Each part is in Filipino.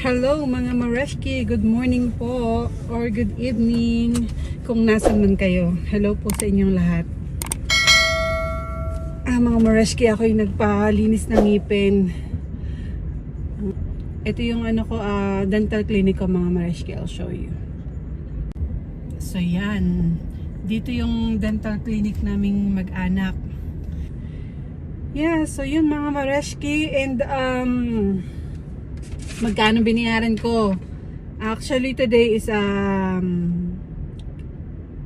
Hello mga Mareski, good morning po or good evening kung nasan man kayo. Hello po sa inyong lahat. Mga Mareski, ako yung nagpalinis ng ngipin. Ito yung dental clinic ko mga Mareski, I'll show you. So yan, dito yung dental clinic naming mag-anak. Yeah, so yun mga Mareski, and magkano binayaran ko? Actually today is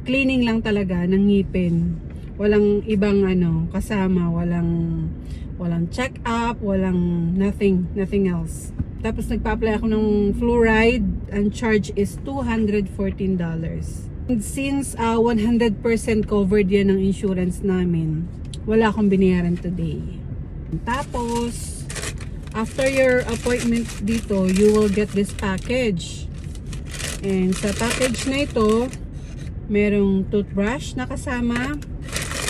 cleaning lang talaga ng ngipin. Walang ibang kasama, walang check up, walang nothing else. Tapos nagpa-apply ako ng fluoride, ang charge is $214. And since 100% covered yan ng insurance namin, wala akong binayaran today. Tapos after your appointment dito, you will get this package. And sa package na ito, merong toothbrush na kasama.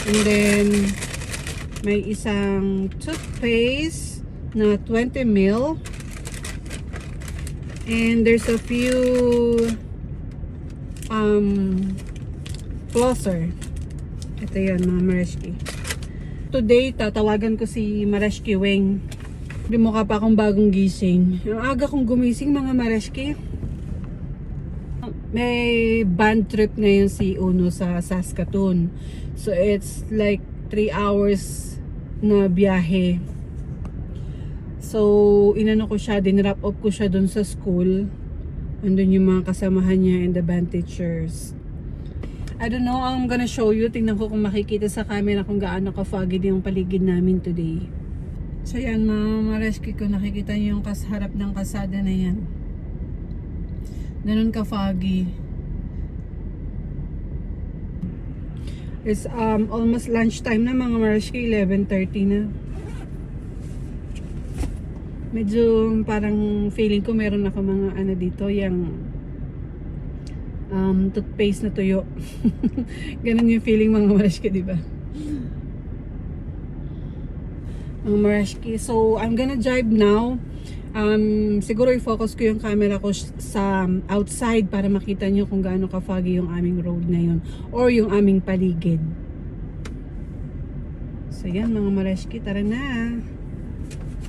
And then, may isang toothpaste na 20 ml. And there's a few flosser. Ito yan mga Mareski. Today, tatawagan ko si Mareski Weng. Mukha pa akong bagong gising. Ang aga kong gumising mga Mareski. May band trip ngayon si Uno sa Saskatoon. So it's like 3 hours na biyahe. So inano ko siya, dinrap off ko siya dun sa school. Andun yung mga kasamahan niya and the band teachers. I don't know, I'm gonna show you. Tingnan ko kung makikita sa camera kung gaano ka-foggy yung paligid namin today. So yan mga Mareski, kung nakikita nyo yung harap ng kasada na yan, ganun ka foggy. It's almost lunchtime na mga Mareski, 11:30 na. Medyo parang feeling ko meron ako mga dito, yung toothpaste na tuyo. Ganun yung feeling mga Mareski, diba? Mga Mareski. So, I'm gonna drive now. Siguro i-focus ko yung camera ko sa outside para makita nyo kung gaano ka-foggy yung aming road na yun or yung aming paligid. So, yan mga Mareski. Tara na.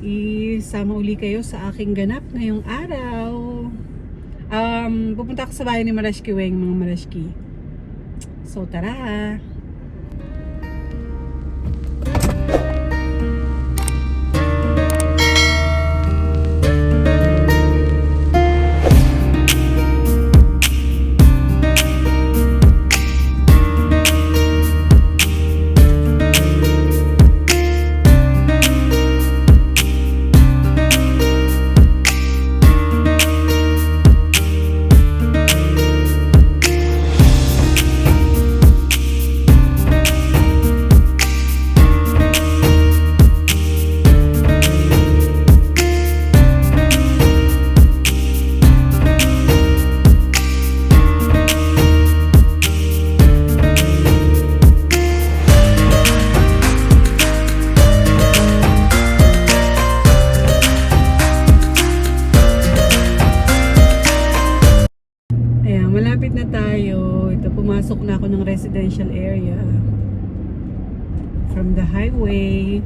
Isama uli kayo sa aking ganap ngayong araw. Pupunta ako sa bahay ni Mareski Weng mga Mareski. So, tara. Malapit na tayo. Ito, pumasok na ako ng residential area from the highway.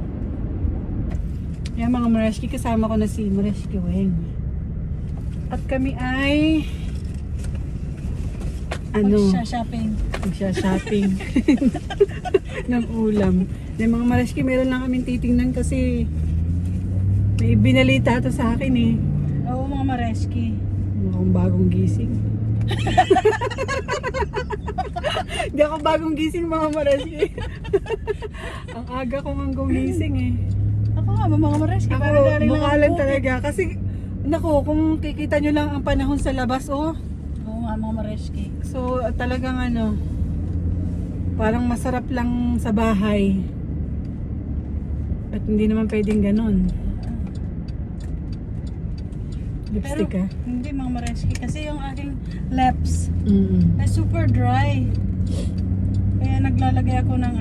Yan mga Mareski, kasama ko na si Mareski Weng. At kami ay magsha-shopping ng ulam. Yan mga Mareski, meron lang kaming titingnan kasi may binalita to sa akin eh. Oo mga Mareski. Mukhang bagong gising. Hindi ako bagong gising mga Mareski. Ang aga ko mang gumising eh. Ako nga mga Mareski. Ako bukalan talaga. Kasi naku, kung kikita nyo lang ang panahon sa labas oh. Oo nga mga Mareski. So talagang parang masarap lang sa bahay. At hindi naman pwedeng ganun. Lipstick Pero, hindi mga Mareski kasi yung aking lips ay super dry. Kaya naglalagay ako ng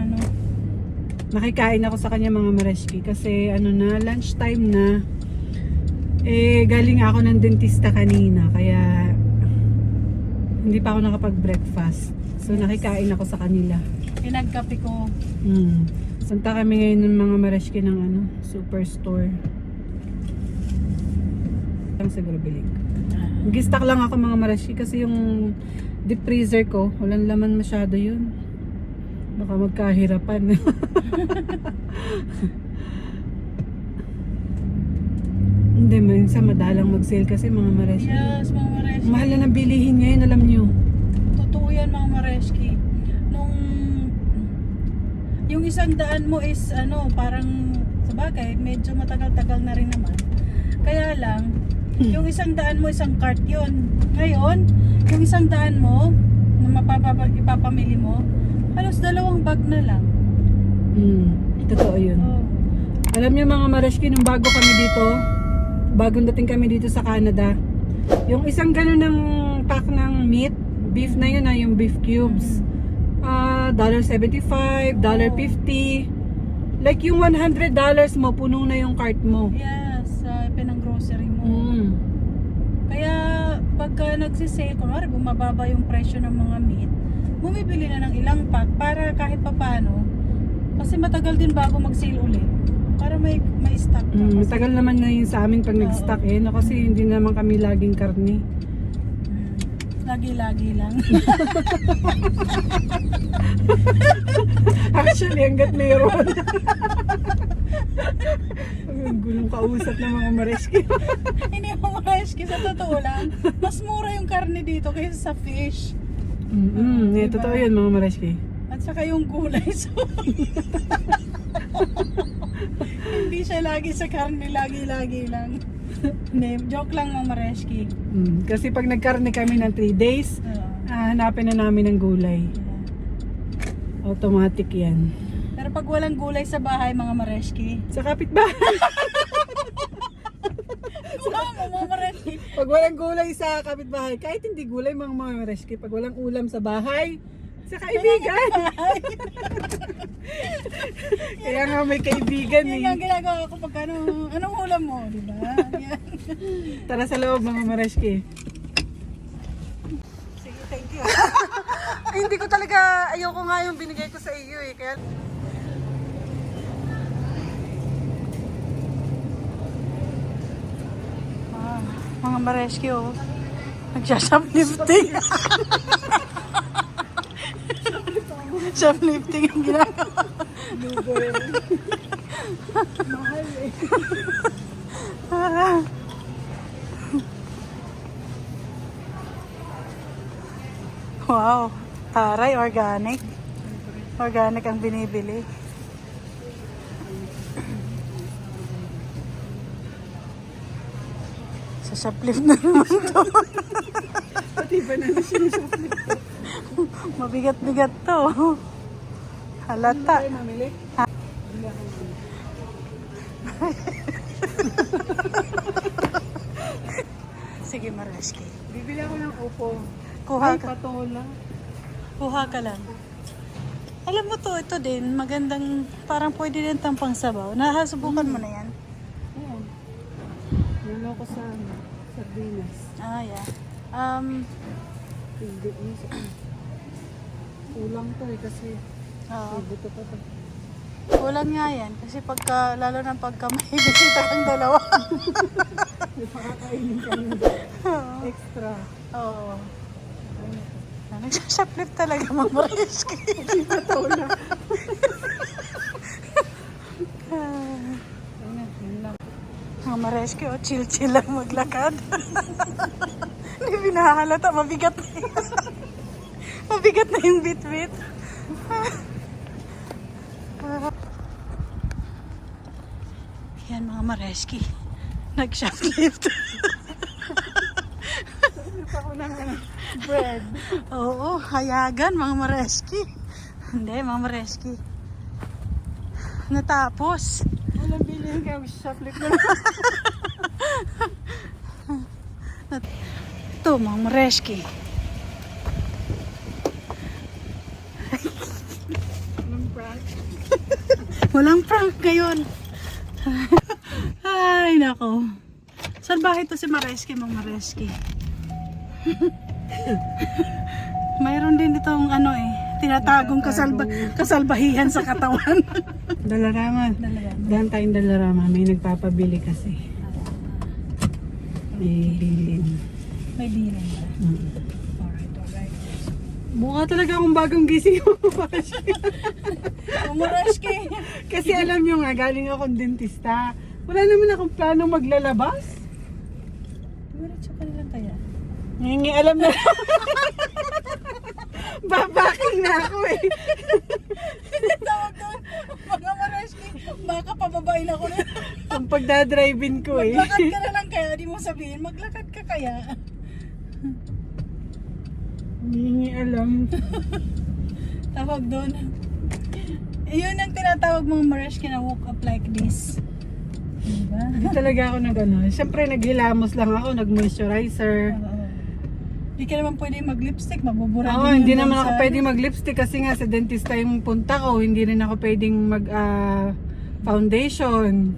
Nakikain ako sa kanya mga Mareski kasi na lunchtime na. Eh, galing ako ng dentista kanina, kaya hindi pa ako nakapag-breakfast. So, nakikain ako sa kanila. Pinagkape ko. Punta kami ngayon ng mga Mareshki ng superstore. Ang siguro bilig. Nag-stock lang ako mga Mareshki kasi yung deep freezer ko, walang laman masyado yun. Baka magkahirapan. Hindi, minsan madalang mag-sale kasi mga Mareshki. Yes, mga Mareski. Mahal na ng bilihin ngayon, alam nyo. Totoo yan mga Mareski. Yung 100 mo is parang sabagay, medyo matagal-tagal na rin naman. Kaya lang, yung 100 mo isang cart yun. Ngayon, yung 100 mo na ipapamili mo, halos 2 bag na lang. Totoo yun. Oh. Alam niyo mga Mareshki, nung bagong dating kami dito sa Canada, yung isang ganun ng pack ng meat, beef na yun yung beef cubes, $1.75, $1.50. Like yung $100 mo, puno na yung cart mo. Yes, pinang grocery mo. Kaya pagka nagsisale, kunwari bumababa yung presyo ng mga meat, bumibili na ng ilang pack para kahit papano, kasi matagal din bago mag-sale ulit. Para may stock ka. Matagal naman na yun sa amin pag nag-stock no, kasi hindi naman kami laging karne. Lagi-lagi lang. Actually, hanggat mayroon. Ang gulong kausap ng mga Mareshki. Hindi mo Mareski, sa totoo lang, mas mura yung karne dito kaysa sa fish. Diba? Totoo yun mga Mareshki. At saka yung gulay. So, hindi siya lagi sa karne, lagi-lagi lang. Hindi, joke lang mga Mareski. Kasi pag nagkarne kami ng 3 days, hanapin na namin ng gulay. Automatic yan. Pero pag walang gulay sa bahay mga Mareski, Sa kapitbahay. kuha mo mga Mareski. Pag walang gulay sa kapitbahay, kahit hindi gulay mga Mareshki, pag walang ulam sa bahay, sa kaibigan. Kaya nga may kaibigan Yan ang ginagawa ko pag anong ulam mo, di ba? Yan. Tara sa loob mga Mareshki. Sige, thank you. Ay, hindi ko talaga, ayoko nga yung binigay ko sa iyo kaya... Mga Mareski, nagsha-shoplifting. Shoplifting ang ginagawa. Mahal Wow, taray, organic. Organic ang binibili. Sa shoplift na naman to. Pati ba na sinusupply? Mabigat-bigat to. Halata. Ay, mamili? Sige, Mareski. Bibili ako ng upo. Kuha Ay, ka. patola. Kuha ka lang. Alam mo to, ito din, magandang, parang pwede din tang pangsabaw. Nahasubukan mo na yan? Oo. Nalo ko sa sardinas. Ah, yeah. Hindi mo sa... Ulang to kasi Oo. may buto pa to. Kulang nga yan. Kasi pagka, lalo na pagka may bisita kang dalawa. May pakakainin ka ng extra. Oo. Nagsashoplift talaga mga Mareski. Patola. Yun lang. Mga Mareski, chill-chill lang maglakad. Hindi pinahalata, mabigat na yun. Mabigat na yung bit-bit. Yan mga Mareski. Nag-shoplift. Ako ng bread. Oo, hayagan mga Mareski. Hindi, mga Mareski. Natapos. Walang bilhin ka, shoplift na. Ito, mga Mareski. Walang prank. Walang prank ngayon. Ay, nako. Salbahe to si Mareski, Mang Mareski. Mayroon din itong ano tinatagong kasalbahihan sa katawan. Dalarama. Dahan tayong dalarama. May nagpapabili kasi. May bilin. May bilin ba? Alright. Mukha talaga akong bagong gising mo. Mang Mareski. Kasi alam nyo nga, galing akong dentista. Wala naman akong plano maglalabas. Diretso ka na lang kaya. Hindi alam na. Babaking na ako eh. Tawag doon, mga Mareski, baka pababain ako na. Ang pagdadrive-in ko eh. Maglakad ka na lang kaya, di mo sabihin, maglakad ka kaya. Hindi alam. Tawag doon. Yun ang tinatawag mga Mareski na walk up like this. Diba? Hindi talaga ako nag-ano. Siyempre naghilamos lang ako, nag-moisturizer. Di ka naman pwede mag-lipstick, mabubura Oo, din hindi yung naman ako bansa. pwedeng mag-lipstick kasi nga sa dentista yung punta ko. Hindi rin ako pwedeng mag-foundation.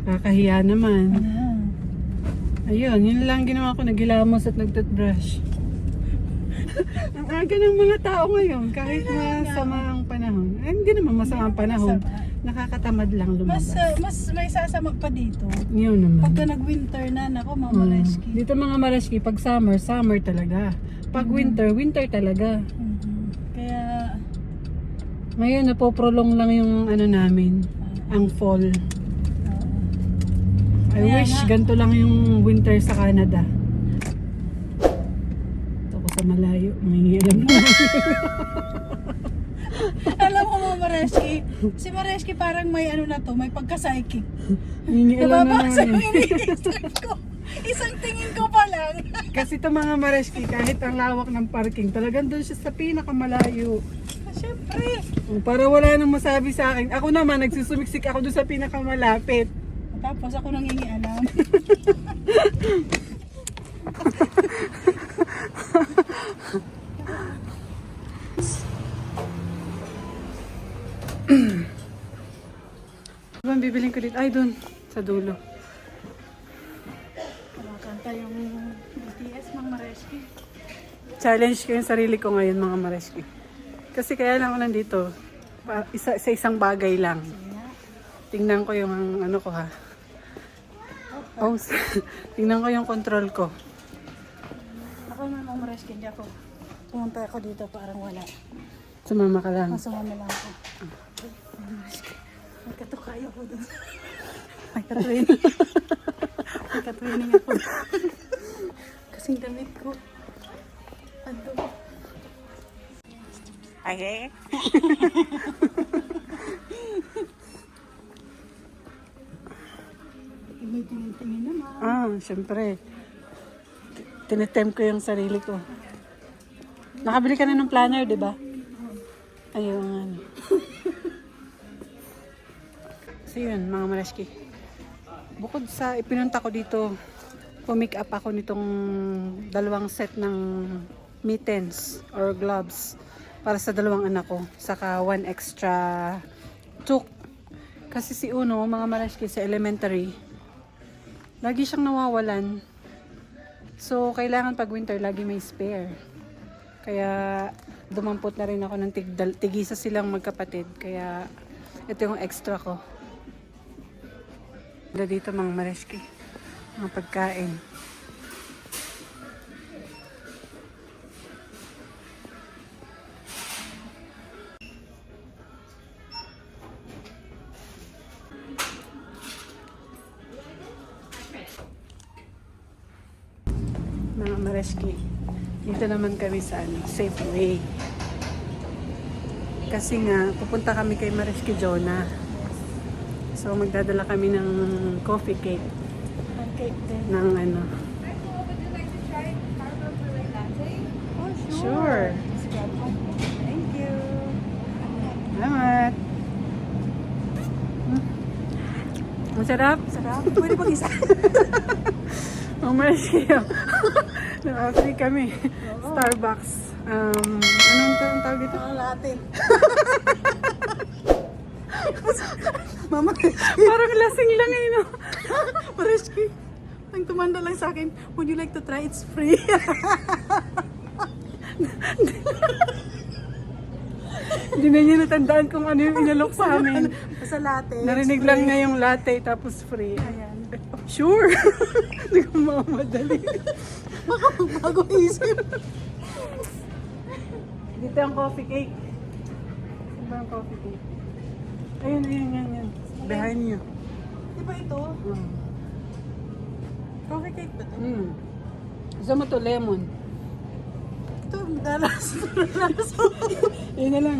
Kakahiya naman. Ayun, yun lang ginawa ko. Naghilamos at nag-toothbrush. Ang aga ng mga tao ngayon, kahit masama ang panahon. Eh, hindi naman masama ang panahon. Nakakatamad lang lumabas. Mas may sasamag pa dito. Yun naman. Pagka nag-winter na, nako mga Mareski. Dito mga Mareski, pag summer, summer talaga. Pag winter, winter talaga. Kaya, Ngayon, napoprolong lang yung ano namin, ang fall. I Kaya wish nga. ganito lang yung winter sa Canada. Ito ko sa malayo, mangingialam na. alam mo mga Mareski, si Mareski parang may ano na to, may pagka-psychic. Mangingialam na Nababasa naman. yung iniisip ko. Isang tingin ko pa lang. Kasi ito mga Mareski, kahit ang lawak ng parking, talagang doon siya sa pinakamalayo. Siyempre. Para wala nang masabi sa akin. Ako naman, nagsusumiksik ako doon sa pinakamalapit. Tapos ako nangingialam. Ano bang bibiling ko dito? Ay, doon. Sa dulo. Kanta yung BTS mga Mareski. Challenge ko yung sarili ko ngayon mga Mareski. Kasi kaya lang ako nandito. Sa isang bagay lang. Tingnan ko yung ano ko ha. Oh, tingnan ko yung control ko. Ako naman mga Mareski, hindi ako. Pumunta ako dito parang wala. Sumama ka lang. Masama lang ako. Mga Mareski, may katukayo ko doon. May ka-training. May ka-training ako. Kasing damit ko. Ano? Ay, May tingin-tingin naman. syempre. Tinitem ko yung sarili ko. Nakabili ka na ng planner, di ba? Ayun. So yun, mga Mareski. Bukod sa ipinunta ko dito, pumick up ako nitong dalawang set ng mittens or gloves para sa dalawang anak ko. Saka one extra took. Kasi si Uno, mga Mareski, sa elementary, lagi siyang nawawalan. So, kailangan pag winter, lagi may spare. Kaya, dumampot na rin ako ng tigisa silang magkapatid. Kaya, ito yung extra ko. Dito mga Mareski, mga pagkain. Mga Mareski, dito naman kami sa Safeway. Kasi nga, pupunta kami kay Mareski Jonah. So, magdadala kami ng coffee cake. Pancake din. Ng ano. Oh, Sure. Thank you. Salamat. Masarap. Sarap. Pwede pag isa. Mga Mareski. Nag-free kami. Starbucks. Anong tawag dito? Latte. Mama, parang lasing lang eh, no? Mariski, ang tumanda lang sa akin, would you like to try? It's free. Hindi na niya natandaan kung ano yung inalok sa amin. Sa latte. Narinig lang niya yung latte tapos free. Ayan. Sure. Hindi ko makamadali. Bago isip. Dito ang coffee cake. Saan ba ang coffee cake? Ayun, yan. Behind you. Di ba ito? Coffee cake ba ito? Gusto mo to lemon? Ito, dalas. Yun na lang.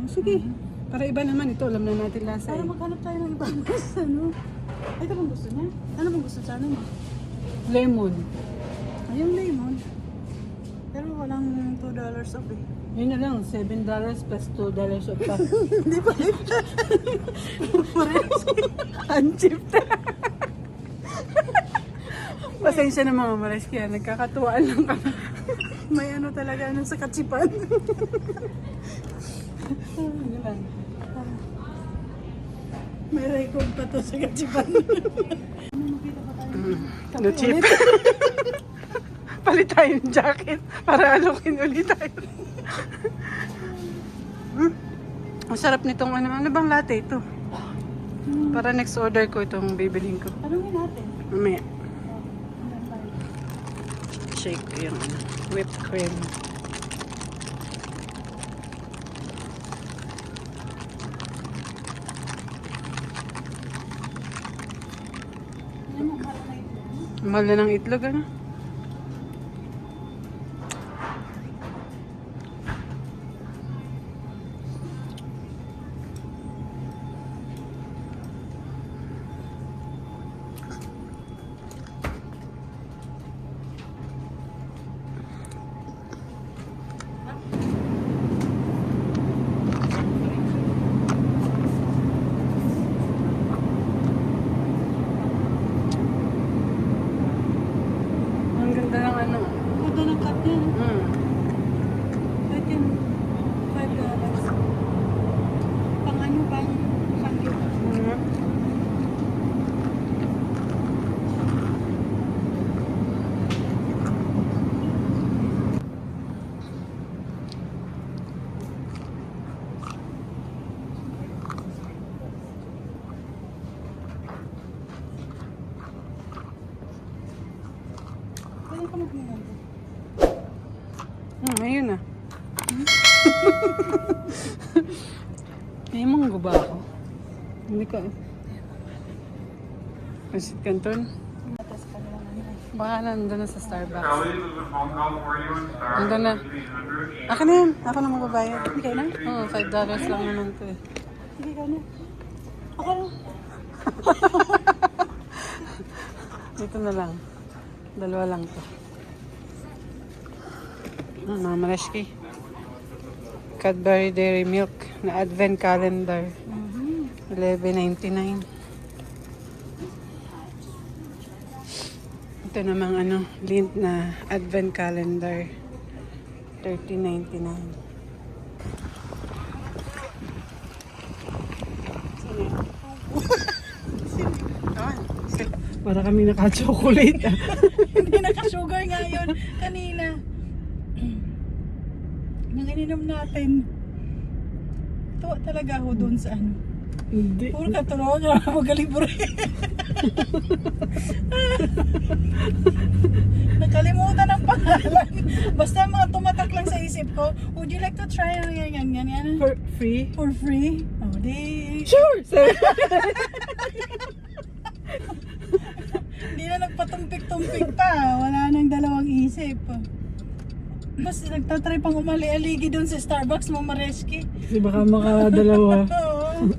Sige. Para iba naman ito. Alam na natin lasa Para eh. maghanap tayo ng ibang gusto, ano? Ay, ito bang gusto niya? Ano bang gusto sa ano mo? Lemon. Ay, yung lemon. Pero walang $2 off eh. Yun na lang. $7 plus $2 of pa. Hindi ba? Ang cheap. Pasensya na mga mares kaya nagkakatuwaan lang kami. May ano talaga ano sa katsipan. Yun lang. May record pa to sa katsipan. No cheap. Palit tayo yung jacket para alokin ulit tayo. Masarap nitong ano bang latte ito? Para next order ko itong bibiling ko. Tanungin natin. Mamaya. Shake ko yung whipped cream. Mahal na ng itlog, ano? Ang ganda ng ano. Ganda ng cup niya. No? Mm. Kahit yung $5. Pang ano bang pang-gift? Mm. Pwede ka magmumando. Ayun na. May manggo ba ako? Hindi ko. Pasit Canton? Matas pa lang ano. Baka nandun na sa Starbucks. Kelly, there's a phone call for you in Star Nandun na. 1500. Ako na yun. Ako na magbabayad. Ikaw na? Oo, $5 lang naman to eh. Sige ka na. Ako na. Dito na lang. Dalawa lang to. Mga Malashki. Cadbury Dairy Milk na Advent Calendar. $11.99. Ito namang ano, Lindt na Advent Calendar. $13.99. Para kami naka-chocolate. Hindi naka-sugar nga yun kanina. Nang ininom natin. Tuwa talaga ako doon sa ano. Hindi. Puro katulungan ka magkalibro. Nakalimutan ang pangalan. Basta mga tumatak lang sa isip ko. Would you like to try yan? For free? For free? Oh, di. Sure! Sir. Hindi na nagpatumpik-tumpik pa. Wala nang dalawang isip. Basta nagtatry pang umali-aligi doon sa Starbucks mo, Mareski. Kasi baka makadalawa. Oo.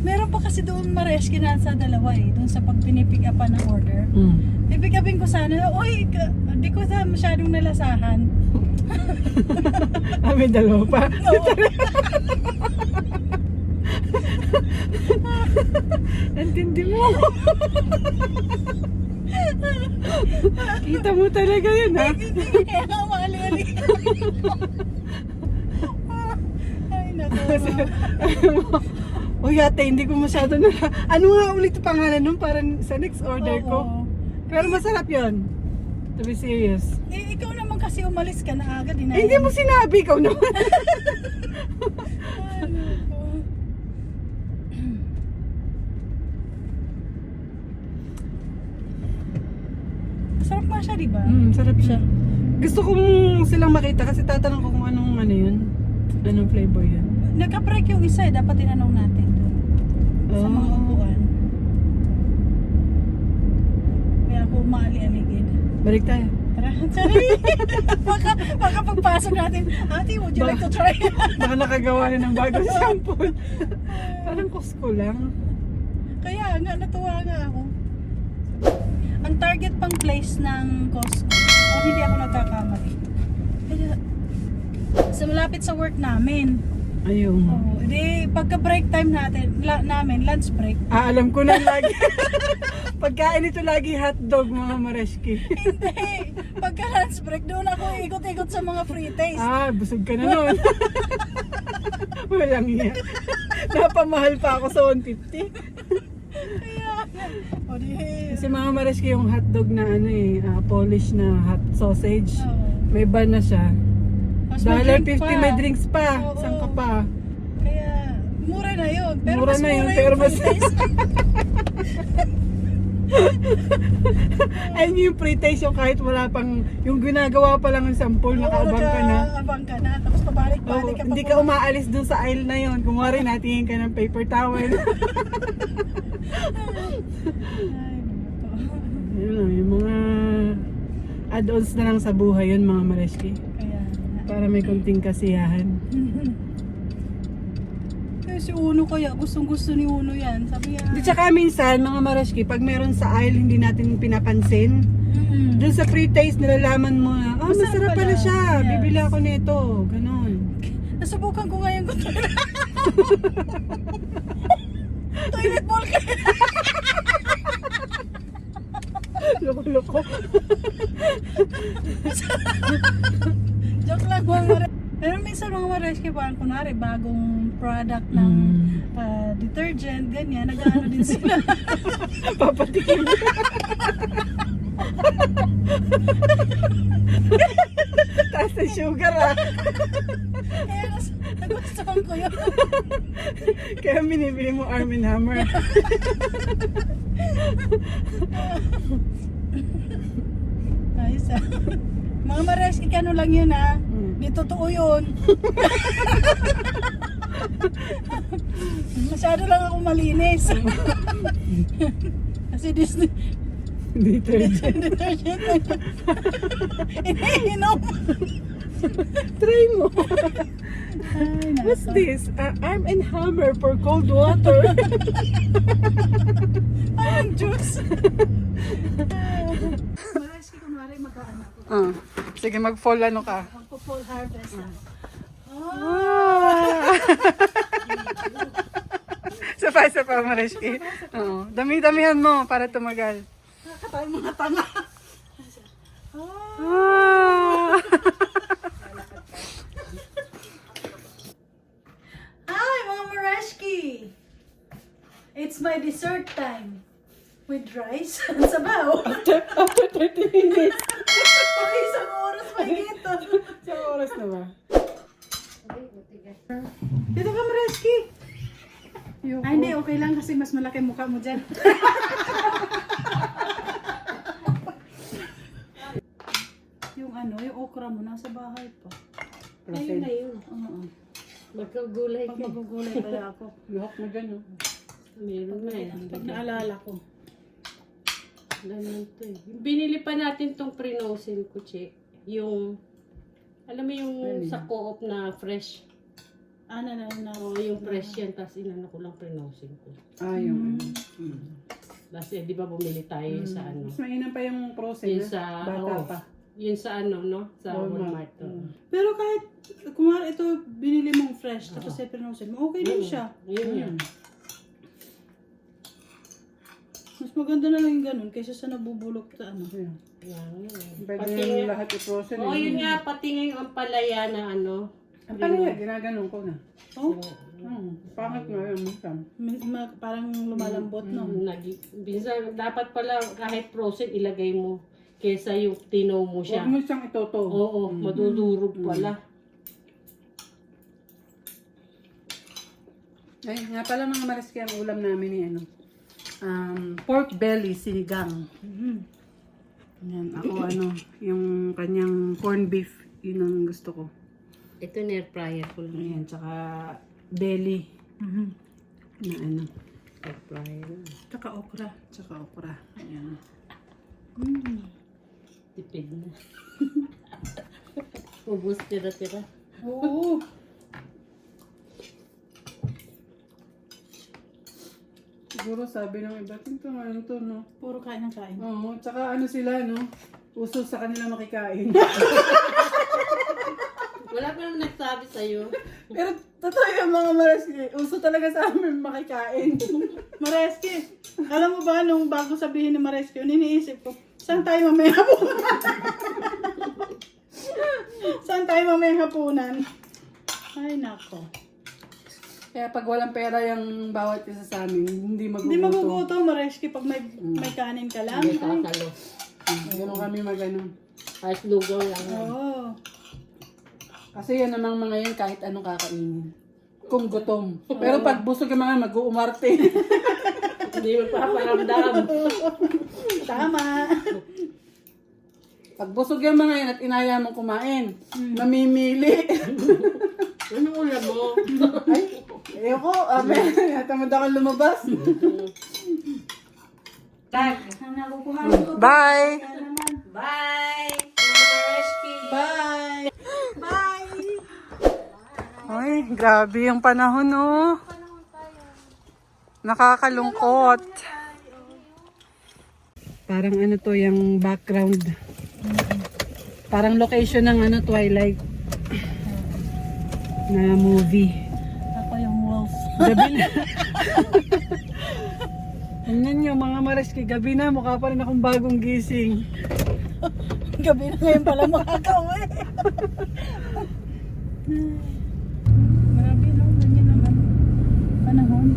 Meron pa kasi doon Mareski na sa dalawa eh. Doon sa pag pinipick upan ng order. Pipick upin ko sana. Uy, di ko sa masyadong nalasahan. May dalawa pa. Oo. Antindi mo. Kita mo talaga yun, ha? Hindi kaya nga umali-ali. Ay, naku. O yate, hindi ko masyado na... Ano nga ulit yung pangalan nun para sa next order ko? Oo. Pero masarap yon. To be serious. Eh, ikaw naman kasi umalis ka na agad. Eh, hindi mo sinabi, ikaw naman. Sarap nga siya, di ba? Sarap siya. Gusto kong silang makita kasi tatanong ko kung anong ano yun. Anong flavor yun. Nagka-break yung isa eh. Dapat tinanong natin doon. Sa mga upuan. Kaya ako umaali-aligid. Balik tayo. Tara, sorry. baka pagpasok natin, Ate, would you like to try? Baka nakagawa na ng bagong sample. Parang Costco lang. Kaya nga, natuwa nga ako. Ang target pang place ng Costco, o hindi ako nagkakamali. Eh, sa malapit sa work namin. Ayun. Oh, hindi, pagka break time namin, lunch break. Alam ko na lagi. Pagkain ito lagi hotdog mga Mareski. Hindi, pagka lunch break, doon ako ikot-ikot sa mga free taste. Busog ka na nun. Walang iya. Napamahal pa ako sa 150. Kaya, o di, Kasi mga Mareski yung hotdog na polish na hot sausage. May ban na siya. mas may drink $1.50 pa. may drinks pa. Oo. Saan ka pa? Kaya, mura na yun. Pero Mura mas na yun, mura pero yung mas- free taste. Ayun yung pre-taste yung kahit wala pang, yung ginagawa pa lang ng sample, nakaabang ka na. Nakaabang ka na. Tapos pabalik-balik ka pa. Hindi ka umaalis dun sa aisle na yun. Kumari natingin ka ng paper towel. Ay, naku. Yun lang, yung mga add-ons na lang sa buhay yun mga Mareski. Kaya, Para may konting kasiyahan. eh, si Uno kaya, gustong-gusto ni Uno yan. Sabi niya, Di tsaka minsan mga Mareski, pag meron sa aisle hindi natin pinapansin, mm-mm. dun sa pre-taste nilalaman mo na, Masarap masarap pala pala. siya, Yes. bibili ako nito. Ganon. Nasubukan ko ngayon kung toilet bowl ka. Loko-loko. Joke lang mga mare. Pero minsan mga mareski parang kunwari bagong product ng detergent, ganyan, nag-ano din sila. Papatikim. Taas na sugar Kaya nagustuhan ko yun. Kaya binibili mo Arm & Hammer. Ayos ah. Mga mareski, kano lang yun ah. Di totoo yun. Masyado lang ako malinis. Kasi Disney Detergent. detergent na yun. Iniinom. Try mo. Ay, What's nako. this? Arm & Hammer for cold water. Parang juice. Mareski, kunwari mag-ano ako. Sige, mag-fall ano ka. Magpo-fall harvest ah. Sa pa, Mareski. Oo. Dami-damihan mo para tumagal. Nakakatayo mga tanga. Hi mga Mareski! It's my dessert time. With rice and sabaw. After 30 minutes. Ay, isang oras pa dito. Isang oras na ba? Dito ka, Mareski. Ay, hindi. Okay lang kasi mas malaki mukha mo dyan. yung ano, yung okra mo nasa bahay pa. Ayun na yun. Oo. Magkagulay Pag ka. magugulay kaya ako. Luhok mo dyan, oh. Meron na eh. Pag naalala ko. Ganun to eh. Binili pa natin tong prinosin ko, Che. Yung, alam mo yung sa co-op na fresh. Na. Oo, yung fresh yan. Tapos inano ko lang prinosin ko. Yung Tapos di ba bumili tayo sa ano? Mas mainam pa yung process. Yung sa, Bata oo. pa. Yun sa ano, no? Sa Walmart. Walmart. oo. Pero kahit, kumari ito, binili mong fresh, tapos ay prinosin mo, okay din siya. Yun yan. Mas maganda na lang yung ganun, kaysa sa nabubulok sa ano. Yan. Yan. Pwede Pati yung nga- lahat i-process. Oo, yun nga. Pati nga yung ampalaya na ano. Ang pala, ginaganon ko na. Oh, Pangit nga yun, minsan. parang lumalambot, no? Minsan, dapat pala kahit frozen ilagay mo kesa yung tinaw mo siya. Huwag mo siyang itoto. Oo, madudurog pala. Ay, nga pala mga mariski ang ulam namin ni ano. Pork belly, sinigang. Yan, ako ano, yung kanyang corned beef, yun ang gusto ko. Ito air fryer ko lang. Ayan, tsaka belly. Na ano. Air fryer. Tsaka okra. Tsaka okra. Ayan. Tipid na. Ubus tira-tira. Oo. Siguro sabi ng iba, ito ano to, no? Puro kain ng kain. Oo, tsaka ano sila, no? Uso sa kanila makikain. Wala pa naman nagsabi sa'yo. Pero totoo yung mga mariski, uso talaga sa amin makikain. Mareski, alam mo ba nung bago sabihin ni Mareski, yun iniisip ko, saan tayo mamaya hapunan? Saan tayo mamaya hapunan? Ay, nako. Kaya pag walang pera yung bawat isa sa amin, hindi magugutom. Hindi magugutom, Mareski, pag may kanin ka lang. Hindi Ay, kakalo. Ganun kami magano. Kahit lugaw lang. oo. Kasi yan namang mga yan kahit anong kakainin. Kung gutom. Pero pag busog yung mga mag-uumarte. Hindi magpaparamdam. Tama. Pag busog yung mga yan at inaya mong kumain, mamimili. Anong ulam mo? Ay, ayoko. Natamad ako lumabas. Tag. Bye! Bye! Bye. Bye. Ay, grabe yung panahon, no? Nakakalungkot. Parang ano to, yung background. Parang location ng ano, Twilight na movie. Ako yung wolf. Gabi na. Tingnan nyo, mga mariski, gabi na. Mukha pa rin akong bagong gising. Gabi na ngayon pala makakauwi. Grabe, no? Ganyan naman. Panahon.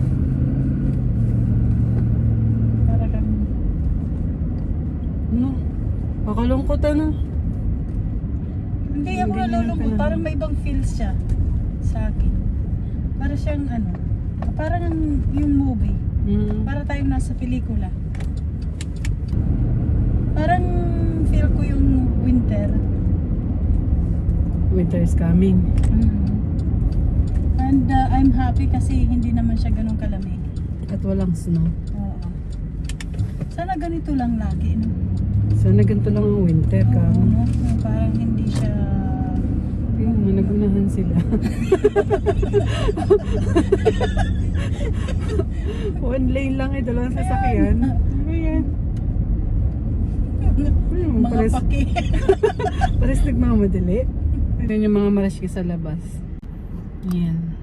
Para kami. Ano? Pakalungkot ano? Hindi ako nalulungkot. Parang may ibang feels siya sa akin. Para siyang ano, parang yung movie. Para tayong nasa pelikula. Parang feel ko yung winter. Winter is coming. And I'm happy kasi hindi naman siya ganun kalamig. At walang snow. Oo. Sana ganito lang lagi, no? Sana ganito lang ang winter ka. Oo, no? Parang hindi siya... Yung nagunahan sila. One lane lang eh, dalawang sasakyan. Ano yan? Mga paki. Pares nagmamadali. Yan yung mga mariski sa labas. Yan.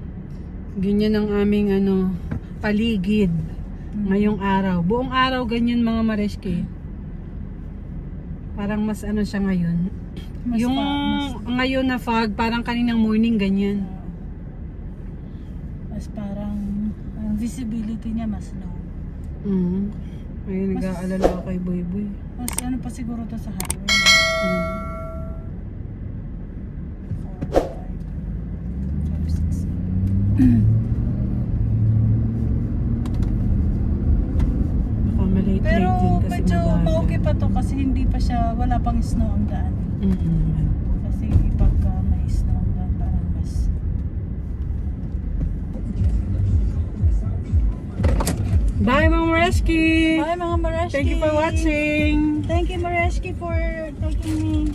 Ganyan ang aming ano, paligid. Ngayong araw. Buong araw ganyan mga mariski. Parang mas ano siya ngayon. Yung ngayon na fog, parang kaninang morning ganyan. Mas parang ang visibility niya mas low. Ayun, nag-aalala ako kay Boy Boy. Mas ano pa siguro to sa highway. 4, 5, 6. Baka malate Pero din kasi medyo mabagal. maokay pa to kasi hindi pa siya, wala pang snow ang daan. Kasi pagka may snow ang daan, parang mas... Bye mga Mareski! Bye mga Mareski! Thank you for watching! Thank you Mareski for taking me.